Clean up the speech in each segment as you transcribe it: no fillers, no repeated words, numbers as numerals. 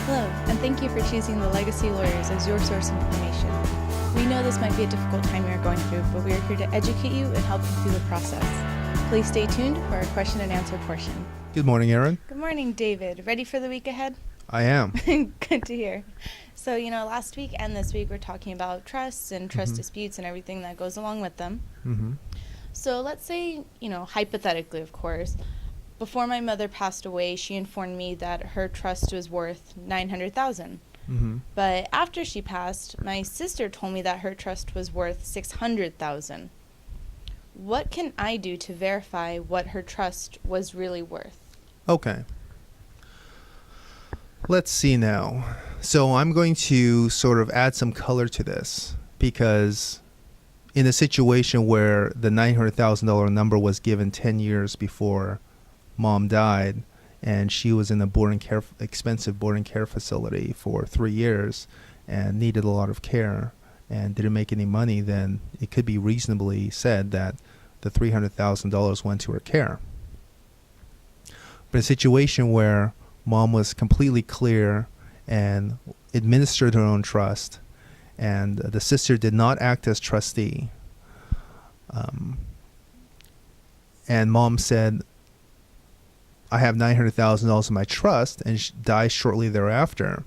Hello, and thank you for choosing the Legacy Lawyers as your source of information. We know this might be a difficult time you are going through, but we are here to educate you and help you through the process. Please stay tuned for our question and answer portion. Good morning, Aaron. Good morning, David. Ready for the week ahead? I am. Good to hear. So, last week and this week we're talking about trusts and trust disputes and everything that goes along with them. Mm-hmm. So let's say, hypothetically, of course, before my mother passed away, she informed me that her trust was worth $900,000. Mm-hmm. But after she passed, my sister told me that her trust was worth $600,000. What can I do to verify what her trust was really worth? Okay. Let's see now. So I'm going to sort of add some color to this because in a situation where the $900,000 number was given 10 years before Mom died and she was in a expensive boarding care facility for 3 years and needed a lot of care and didn't make any money, then it could be reasonably said that the $300,000 went to her care. But a situation where Mom was completely clear and administered her own trust, and the sister did not act as trustee, and Mom said, I have $900,000 in my trust, and she dies shortly thereafter.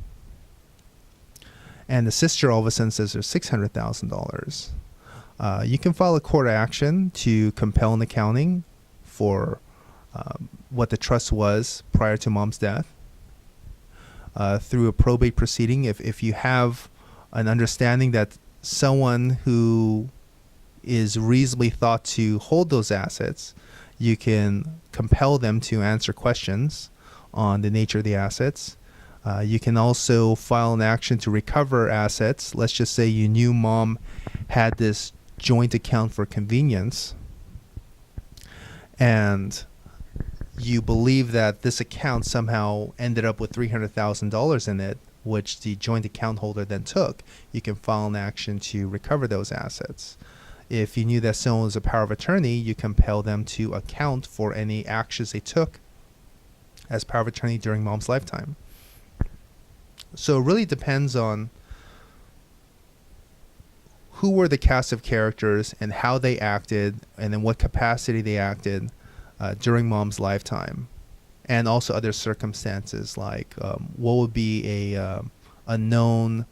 And the sister all of a sudden says there's $600,000. You can file a court action to compel an accounting for what the trust was prior to Mom's death through a probate proceeding. If you have an understanding that someone who is reasonably thought to hold those assets, you can compel them to answer questions on the nature of the assets. You can also file an action to recover assets. Let's just say you knew Mom had this joint account for convenience, and you believe that this account somehow ended up with $300,000 in it, which the joint account holder then took. You can file an action to recover those assets. If you knew that someone was a power of attorney, you compel them to account for any actions they took as power of attorney during Mom's lifetime. So it really depends on who were the cast of characters and how they acted, and in what capacity they acted during Mom's lifetime, and also other circumstances like what would be a known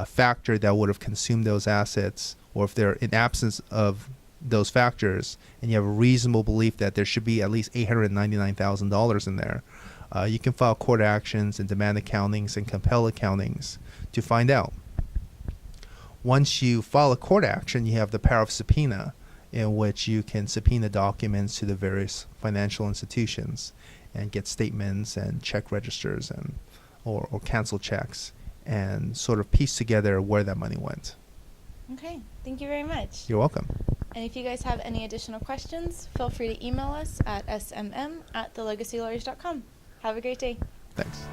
factor that would have consumed those assets, or if they're in absence of those factors and you have a reasonable belief that there should be at least $899,000 in there, you can file court actions and demand accountings and compel accountings to find out. Once you file a court action, you have the power of subpoena, in which you can subpoena documents to the various financial institutions and get statements and check registers and or cancel checks and sort of piece together where that money went. Okay, thank you very much. You're welcome. And if you guys have any additional questions, feel free to email us at smm@thelegacylawyers.com. Have a great day. Thanks.